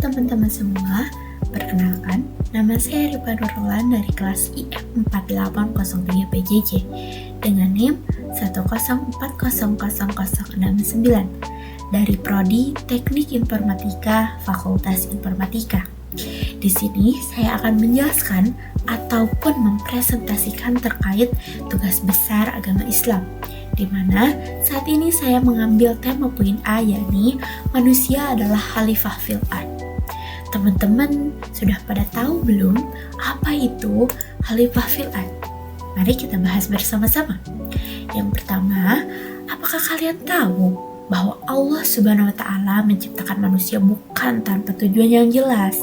teman-teman semua, perkenalkan, nama saya Rifa Nurlan dari kelas IF 4803 PJJ dengan NIM 104000069 dari Prodi Teknik Informatika Fakultas Informatika. Di sini saya akan menjelaskan ataupun mempresentasikan terkait tugas besar agama Islam, di mana saat ini saya mengambil tema poin A, yakni manusia adalah khalifah fil ard. Teman-teman sudah pada tahu belum apa itu khalifah fil ard? Mari kita bahas bersama-sama. Yang pertama, apakah kalian tahu bahwa Allah Subhanahu wa Ta'ala menciptakan manusia bukan tanpa tujuan yang jelas?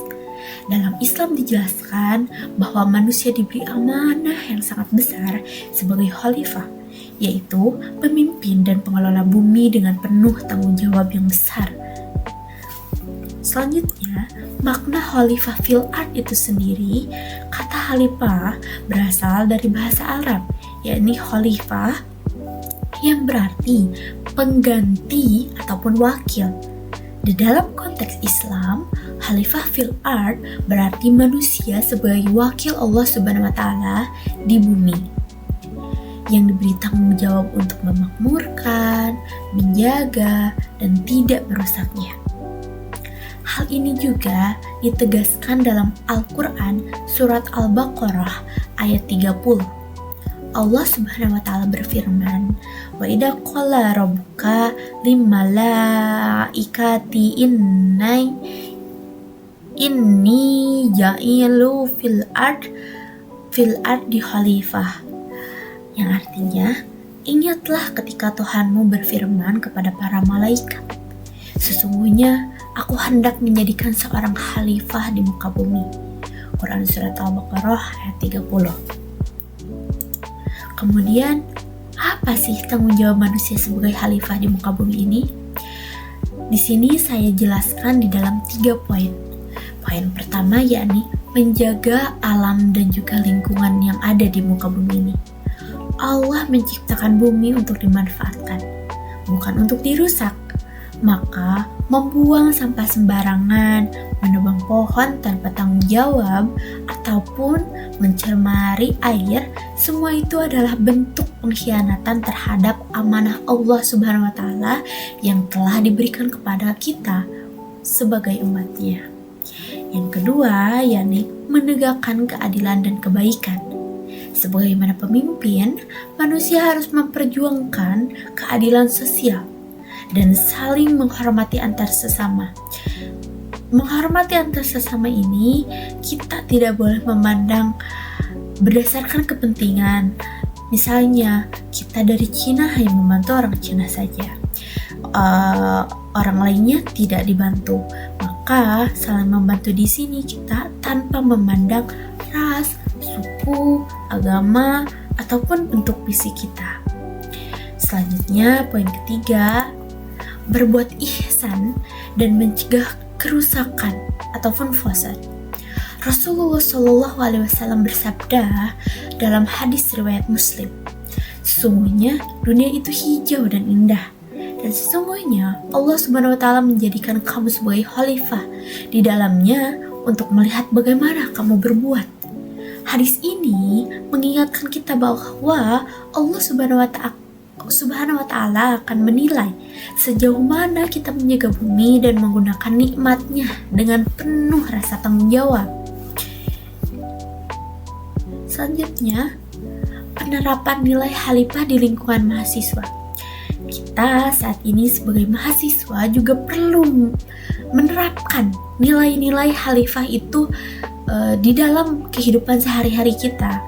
Dalam Islam dijelaskan bahwa manusia diberi amanah yang sangat besar sebagai khalifah, yaitu pemimpin dan pengelola bumi dengan penuh tanggung jawab yang besar. Selanjutnya, makna khalifah fil ard itu sendiri, kata khalifah berasal dari bahasa Arab, yakni khalifah yang berarti pengganti ataupun wakil. Di dalam konteks Islam, khalifah fil ard berarti manusia sebagai wakil Allah Subhanahu wa Ta'ala di bumi, yang diberi tanggung jawab untuk memakmurkan, menjaga, dan tidak merusaknya. Hal ini juga ditegaskan dalam Al-Quran surat Al-Baqarah ayat 30. Allah Subhanahu wa Ta'ala berfirman, "Wa idza qala rabbuka limalaikati inni ja'ilu fil ardi khalifah." Yang artinya, ingatlah ketika Tuhanmu berfirman kepada para malaikat, "Sesungguhnya aku hendak menjadikan seorang khalifah di muka bumi." Quran surat Al-Baqarah ayat 30. Kemudian, apa sih tanggung jawab manusia sebagai khalifah di muka bumi ini? Di sini saya jelaskan di dalam 3 poin. Poin pertama yakni menjaga alam dan juga lingkungan yang ada di muka bumi ini. Allah menciptakan bumi untuk dimanfaatkan, bukan untuk dirusak. Maka membuang sampah sembarangan, menebang pohon tanpa tanggung jawab, ataupun mencemari air, semua itu adalah bentuk pengkhianatan terhadap amanah Allah Subhanahu wa Ta'ala yang telah diberikan kepada kita sebagai umatnya. Yang kedua, yakni menegakkan keadilan dan kebaikan. Sebagaimana pemimpin, manusia harus memperjuangkan keadilan sosial dan saling menghormati antar sesama. Menghormati antar sesama ini, kita tidak boleh memandang berdasarkan kepentingan. Misalnya, kita dari Cina hanya membantu orang Cina saja, orang lainnya tidak dibantu. Maka saling membantu di sini kita tanpa memandang ras, suku, agama, ataupun bentuk fisik kita. Selanjutnya, poin ketiga, berbuat ihsan dan mencegah kerusakan ataupun fasad. Rasulullah SAW bersabda dalam hadis riwayat Muslim, "Sesungguhnya dunia itu hijau dan indah, dan sesungguhnya Allah Subhanahu wa Ta'ala menjadikan kamu sebagai khalifah di dalamnya untuk melihat bagaimana kamu berbuat." Hadis ini mengingatkan kita bahwa Allah Subhanahu wa Ta'ala akan menilai sejauh mana kita menjaga bumi dan menggunakan nikmatnya dengan penuh rasa tanggung jawab. Selanjutnya, penerapan nilai khalifah di lingkungan mahasiswa. Kita saat ini sebagai mahasiswa juga perlu menerapkan nilai-nilai khalifah itu di dalam kehidupan sehari-hari kita.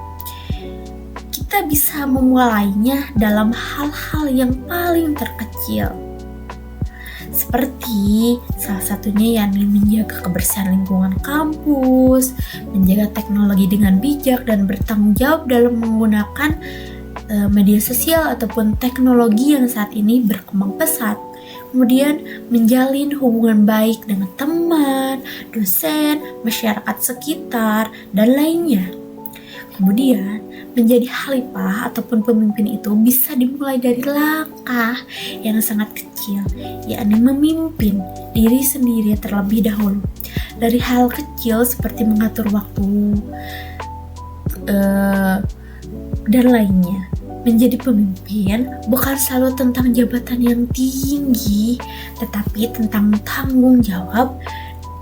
Kita bisa memulainya dalam hal-hal yang paling terkecil, seperti salah satunya yakni menjaga kebersihan lingkungan kampus, menjaga teknologi dengan bijak dan bertanggung jawab dalam menggunakan media sosial ataupun teknologi yang saat ini berkembang pesat. Kemudian menjalin hubungan baik dengan teman, dosen, masyarakat sekitar, dan lainnya. Kemudian, menjadi khalifah ataupun pemimpin itu bisa dimulai dari langkah yang sangat kecil, yakni memimpin diri sendiri terlebih dahulu. Dari hal kecil seperti mengatur waktu dan lainnya. Menjadi pemimpin bukan selalu tentang jabatan yang tinggi, tetapi tentang tanggung jawab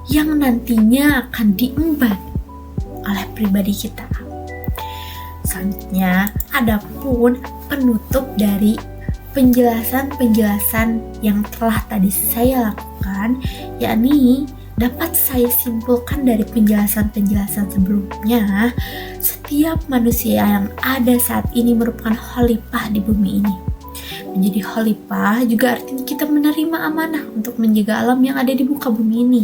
yang nantinya akan diemban oleh pribadi kita. Selanjutnya, adapun penutup dari penjelasan-penjelasan yang telah tadi saya lakukan, yakni dapat saya simpulkan dari penjelasan-penjelasan sebelumnya, setiap manusia yang ada saat ini merupakan khalifah di bumi ini. Menjadi khalifah juga artinya kita menerima amanah untuk menjaga alam yang ada di muka bumi ini,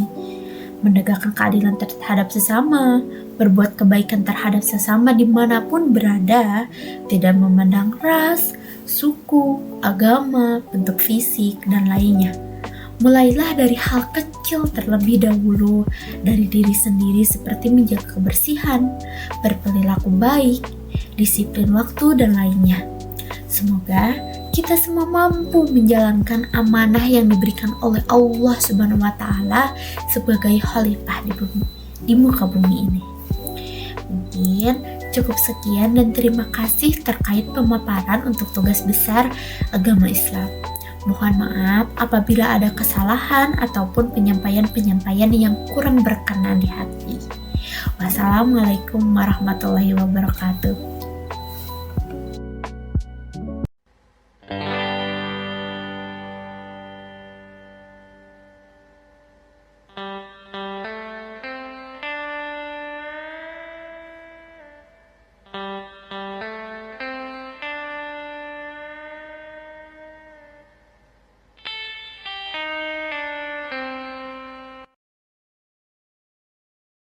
menegakkan keadilan terhadap sesama, berbuat kebaikan terhadap sesama dimanapun berada, tidak memandang ras, suku, agama, bentuk fisik, dan lainnya. Mulailah dari hal kecil terlebih dahulu, dari diri sendiri seperti menjaga kebersihan, berperilaku baik, disiplin waktu, dan lainnya. Semoga kita semua mampu menjalankan amanah yang diberikan oleh Allah Subhanahu wa Ta'ala sebagai khalifah di muka bumi ini. Mungkin cukup sekian dan terima kasih terkait pemaparan untuk tugas besar agama Islam. Mohon maaf apabila ada kesalahan ataupun penyampaian-penyampaian yang kurang berkenan di hati. Wassalamualaikum warahmatullahi wabarakatuh.